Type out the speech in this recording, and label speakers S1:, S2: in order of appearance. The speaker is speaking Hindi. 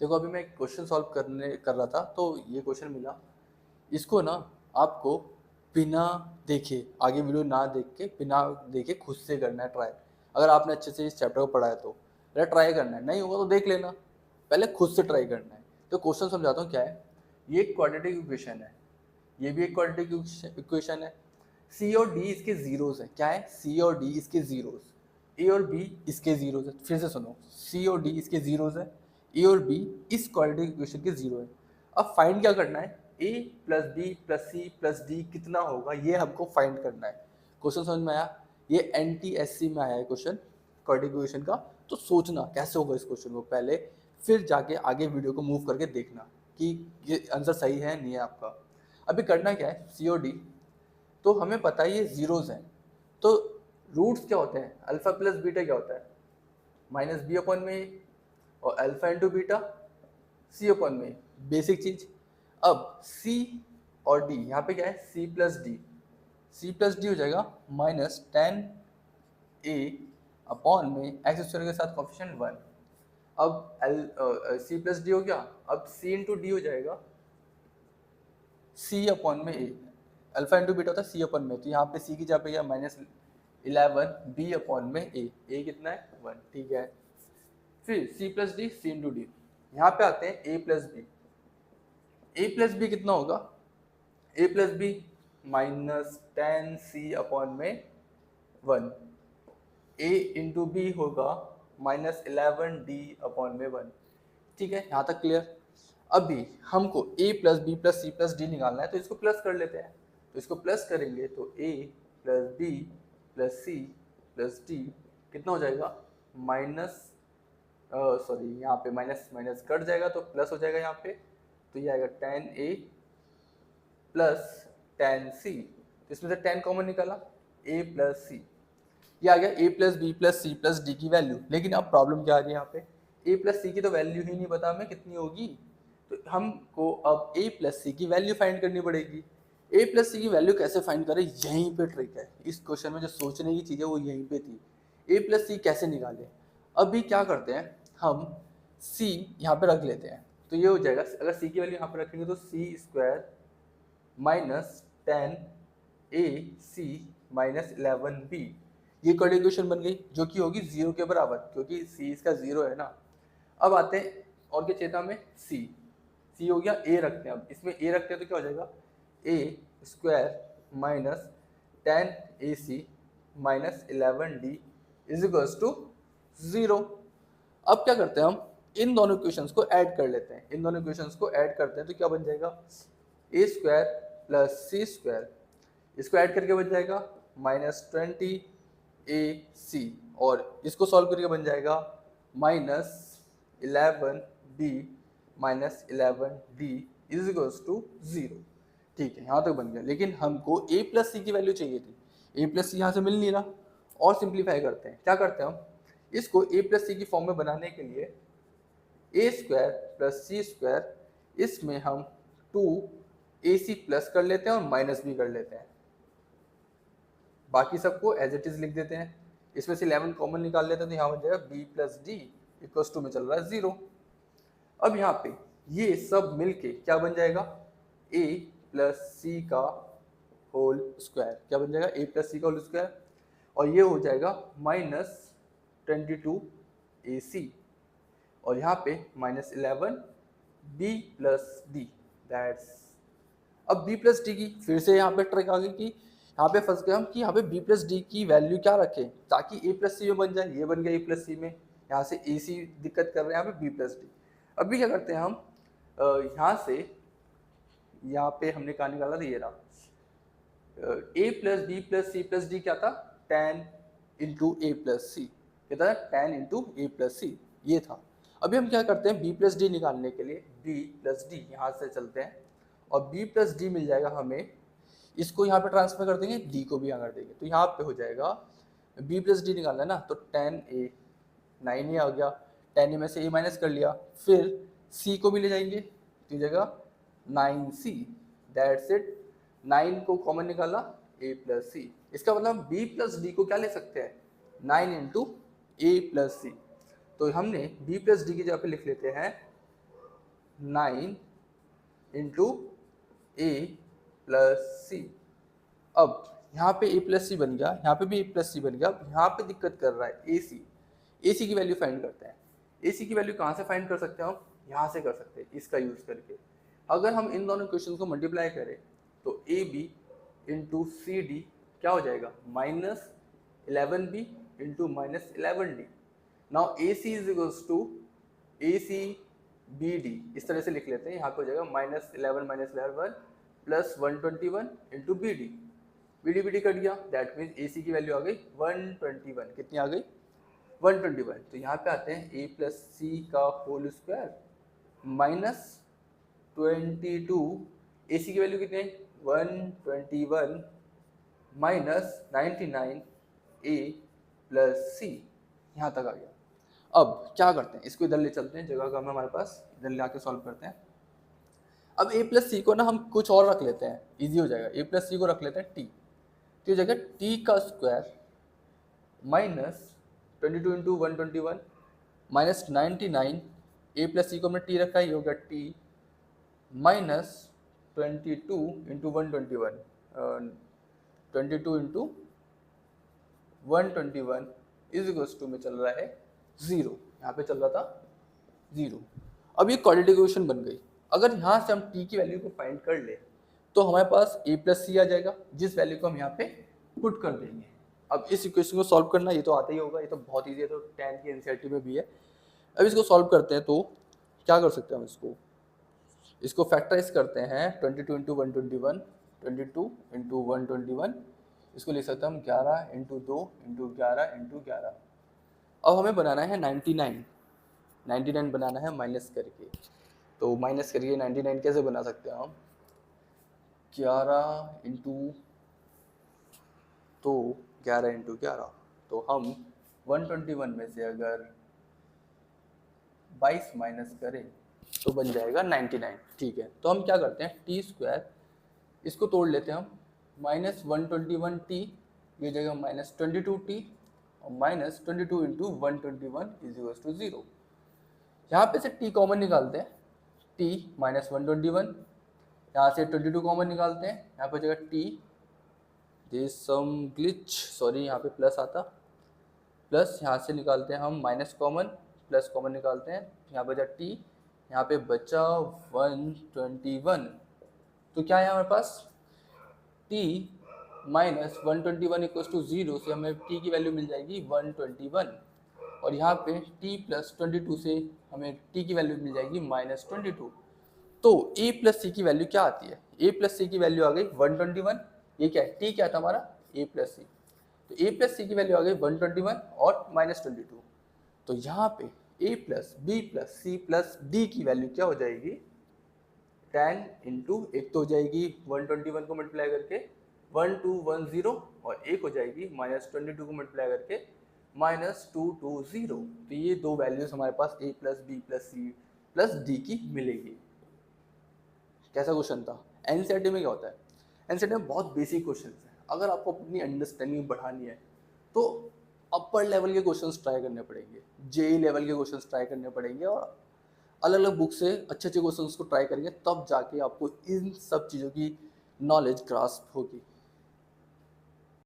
S1: देखो अभी मैं एक क्वेश्चन सॉल्व कर रहा था, तो ये क्वेश्चन मिला। इसको ना आपको बिना देखे, आगे वीडियो ना देख के, बिना देखे खुद से करना है ट्राई। अगर आपने अच्छे से इस चैप्टर को पढ़ा है तो ट्राई करना है, नहीं होगा तो देख लेना, पहले खुद से ट्राई करना है। तो क्वेश्चन समझाता हूँ क्या है। ये एक क्वाड्रेटिक इक्वेशन है, ये भी एक क्वाड्रेटिक इक्वेशन है। सी और डी इसके जीरोस है। क्या है? सी और डी इसके जीरोस, ए और बी इसके जीरोस है। फिर से सुनो, सी और डी इसके जीरोस है, ए और बी इस क्वाड्रेटिक इक्वेशन के जीरो है। अब फाइंड क्या करना है? A plus B plus C plus D कितना होगा, ये हमको फाइंड करना है। क्वेश्चन समझ में आया? ये NTSC में आया है क्वेश्चन, क्वाड्रेटिक इक्वेशन का। तो सोचना कैसे होगा इस क्वेश्चन को पहले, फिर जाके आगे वीडियो को मूव करके देखना कि ये आंसर सही है नहीं है आपका। अभी करना क्या है, सी और डी, तो हमें पता है ये जीरोज हैं। तो रूट्स क्या होते हैं? अल्फा प्लस बीटा क्या होता है? माइनस बी अपॉन में ए, और अल्फा इंटू बीटा सी अपॉन में ए, बेसिक चीज। अब सी और डी, यहाँ पे क्या है? C plus D, C plus D हो जाएगा माइनस टेन ए अपॉन में एक्स स्क्वायर के साथ कोफिशिएंट वन। अब सी प्लस डी हो गया, अब सी इंटू डी हो जाएगा सी अपॉन में ए। अल्फा इंटू बीटा होता है सी अपॉन में, तो यहाँ पे सी की जगह पे क्या? माइनस 11 बी अपॉन में ए कितना है? 1। ठीक है, फिर सी प्लस डी, सी इंटू डी। यहाँ पे आते हैं ए प्लस बी। ए प्लस बी कितना होगा? ए प्लस बी माइनस 10 सी अपॉन में 1। ए इंटू बी होगा माइनस 11 डी अपॉन में 1। ठीक है, यहाँ तक क्लियर। अभी हमको a plus B plus C plus D निकालना है, तो इसको प्लस कर लेते हैं। तो इसको प्लस करेंगे तो a plus B plus C plus D कितना हो जाएगा? माइनस सॉरी, यहाँ पे माइनस माइनस कट जाएगा तो प्लस हो जाएगा यहाँ पे। तो ये आएगा 10a प्लस 10c। तो इसमें से 10 कॉमन निकाला, a प्लस सी। ये आ गया a plus B plus C plus D की वैल्यू। लेकिन अब प्रॉब्लम क्या आ रही है यहाँ पे? a प्लस सी की तो वैल्यू ही नहीं पता हमें कितनी होगी, तो हमको अब a प्लस सी की वैल्यू फाइंड करनी पड़ेगी। a प्लस सी की वैल्यू कैसे फाइंड करें, यहीं पे ट्रिक है। इस क्वेश्चन में जो सोचने की चीज़ है वो यहीं पे थी। a प्लस सी कैसे निकाले? अभी क्या करते हैं, हम c यहाँ पे रख लेते हैं। तो ये हो जाएगा, अगर c की वैल्यू यहाँ पे रखेंगे तो सी square minus 10ac minus 11b, ये कॉर्ड इक्वेशन बन गई, जो कि होगी जीरो के बराबर, क्योंकि c इसका जीरो है ना। अब आते हैं और क्या चेता में, c हो गया, a रखते हैं। अब इसमें a रखते हैं तो क्या हो जाएगा? A square minus 10ac minus 11d is equals to 0। अब क्या करते हैं, हम इन दोनों इक्वेशंस को ऐड कर लेते हैं। इन दोनों इक्वेशंस को ऐड करते हैं तो क्या बन जाएगा? A square plus C square, इसको ऐड करके बन जाएगा माइनस 20ac, और इसको सॉल्व करके बन जाएगा minus 11b minus 11d is equals to 0। ठीक है, यहाँ तक बन गया। लेकिन हमको a प्लस सी की वैल्यू चाहिए थी, a प्लस सी यहाँ से मिल नहीं रहा। और सिंप्लीफाई करते हैं, क्या करते हैं हम, इसको a प्लस सी की फॉर्म में बनाने के लिए ए स्क्वायर प्लस सी स्क्वायर, इसमें हम 2ac प्लस कर लेते हैं और माइनस भी कर लेते हैं। बाकी सबको एज इट इज लिख देते हैं। इसमें से 11 कॉमन निकाल लेते हैं तो यहाँ बन जाएगा b plus D equals to में चल रहा है 0। अब यहाँ पे ये सब मिलके क्या बन जाएगा? a प्लस सी का होल स्क्वायर। क्या बन जाएगा? a प्लस सी का होल स्क्वायर, और ये हो जाएगा माइनस 22ac, और यहाँ पे minus 11b plus D that's. अब b प्लस डी की फिर से यहाँ पे ट्रिक आ गई कि यहाँ पे फंस गए हम कि यहाँ पे b प्लस डी की वैल्यू क्या रखें ताकि a प्लस सी में बन जाए। ये बन गया a प्लस सी में, यहाँ से ए सी दिक्कत कर रहे हैं, यहाँ पे b प्लस डी। अभी क्या करते हैं हम, यहाँ से यहाँ पे हमने कहा निकाला था, ये रहा a plus B plus C plus D क्या था? 10 इंटू ए प्लस सी, क्या था? 10 इंटू ए प्लस सी, ये था। अभी हम क्या करते हैं, b प्लस डी निकालने के लिए b प्लस डी यहाँ से चलते हैं, और b प्लस डी मिल जाएगा हमें। इसको यहाँ पे ट्रांसफर कर देंगे, d को भी यहाँ कर देंगे, तो यहाँ पे हो जाएगा b प्लस डी निकालना है ना, तो 10a 9a आ गया, 10a में से a माइनस कर लिया, फिर c को भी ले जाएंगे तो ये जगह 9c, दैट्स इट। 9 को कॉमन निकाला, a प्लस सी। इसका मतलब b प्लस डी को क्या ले सकते हैं? 9 इंटू ए प्लस सी। तो हमने b प्लस डी की जगह पे लिख लेते हैं 9 इंटू ए प्लस सी। अब यहाँ पे a प्लस सी बन गया, यहाँ पे भी a प्लस सी बन गया। अब यहाँ पे दिक्कत कर रहा है ए सी। ए सी की वैल्यू फाइंड करते हैं। ए सी की वैल्यू कहाँ से फाइंड कर सकते हैं हम? यहाँ से कर सकते हैं, इसका यूज़ करके। अगर हम इन दोनों क्वेश्चन को मल्टीप्लाई करें तो A B into C D क्या हो जाएगा? Minus 11b into minus 11d। Now A C is equals to A C B D, इस तरह से लिख लेते हैं। यहाँ पे हो जाएगा minus 11 minus 11 plus 121 into B D. B D cut गया, दैट मीन्स ए सी की वैल्यू आ गई 121। कितनी आ गई? 121। तो यहाँ पे आते हैं ए प्लस सी का होल स्क्वायर माइनस 22। ए सी की वैल्यू कितनी है? 121 माइनस 99 ए प्लस सी। यहाँ तक आ गया। अब क्या करते हैं, इसको इधर ले चलते हैं, जगह कम है हमारे पास, इधर ले आके सॉल्व करते हैं। अब ए प्लस सी को ना हम कुछ और रख लेते हैं, इजी हो जाएगा। ए प्लस सी को रख लेते हैं टी, तो हो जाएगा टी का square minus 22 into 121 minus 99। A plus C को हमने टी रखा है, ये हो गया T minus 22 into 121, 22 into 121 is equals to में चल रहा है 0। यहाँ पे चल रहा था 0। अब ये क्वाड्रेटिक इक्वेशन बन गई। अगर यहाँ से हम t की वैल्यू को फाइंड कर ले तो हमारे पास a प्लस सी आ जाएगा, जिस वैल्यू को हम यहाँ पे पुट कर देंगे। अब इस इक्वेशन को सॉल्व करना ये तो आता ही होगा, ये तो बहुत ईजी है, तो 10 की एनसीईआरटी में भी है। अब इसको सॉल्व करते हैं तो क्या कर सकते हैं हम? इसको फैक्टराइज करते हैं। 22 इंटू 121, 22 इंटू 121, इसको लिख सकते हैं हम 11 इंटू 2 इंटू 11 इंटू 11। अब हमें बनाना है 99 बनाना है माइनस करके। तो माइनस करिए 99 कैसे बना सकते हैं हम? 11 इंटू, तो 11 इंटू 11, तो हम 121 में से अगर 22 माइनस करें तो बन जाएगा 99। ठीक है, तो हम क्या करते हैं, टी स्क्वायर इसको तोड़ लेते हैं हम, माइनस 121t, ये जगह माइनस 22t और minus 22 into 121 is equals to 0। यहाँ पे से t कॉमन निकालते हैं, t माइनस 121, यहाँ से 22 कॉमन निकालते हैं, यहाँ पे जगह t, this some glitch, sorry यहाँ पे प्लस आता, प्लस यहाँ से निकालते हैं हम माइनस कॉमन, प्लस कॉमन निकालते हैं, यहाँ पे जगह t, यहाँ पे बचा 121। तो क्या है हमारे पास? t माइनस 121 इक्वल्स टू 0 से हमें t की वैल्यू मिल जाएगी 121, और यहाँ पे t प्लस 22 से हमें t की वैल्यू मिल जाएगी माइनस 22। तो a प्लस सी की वैल्यू क्या आती है? a प्लस सी की वैल्यू आ गई 121। ये क्या है? t क्या था हमारा? a प्लस सी। तो a प्लस सी की वैल्यू आ गई 121 और माइनस 22। तो यहाँ पे a plus B plus C plus D की वैल्यू क्या हो जाएगी? 10 इंटू, एक तो हो जाएगी 121 को मल्टीप्लाई करके 1210, और एक हो जाएगी माइनस 22 को मल्टीप्लाई करके माइनस 220। तो ये दो वैल्यूज हमारे पास a plus B plus C plus D की मिलेगी। कैसा क्वेश्चन था? एनसीईआरटी में क्या होता है? एनसीईआरटी में बहुत बेसिक क्वेश्चन है। अगर आपको अपनी अंडरस्टैंडिंग बढ़ानी है तो अपर लेवल के क्वेश्चंस ट्राई करने पड़ेंगे, जेई लेवल के क्वेश्चंस ट्राई करने पड़ेंगे, और अलग अलग बुक से अच्छे अच्छे क्वेश्चंस को ट्राई करेंगे, तब जाके आपको इन सब चीज़ों की नॉलेज ग्रास्प होगी।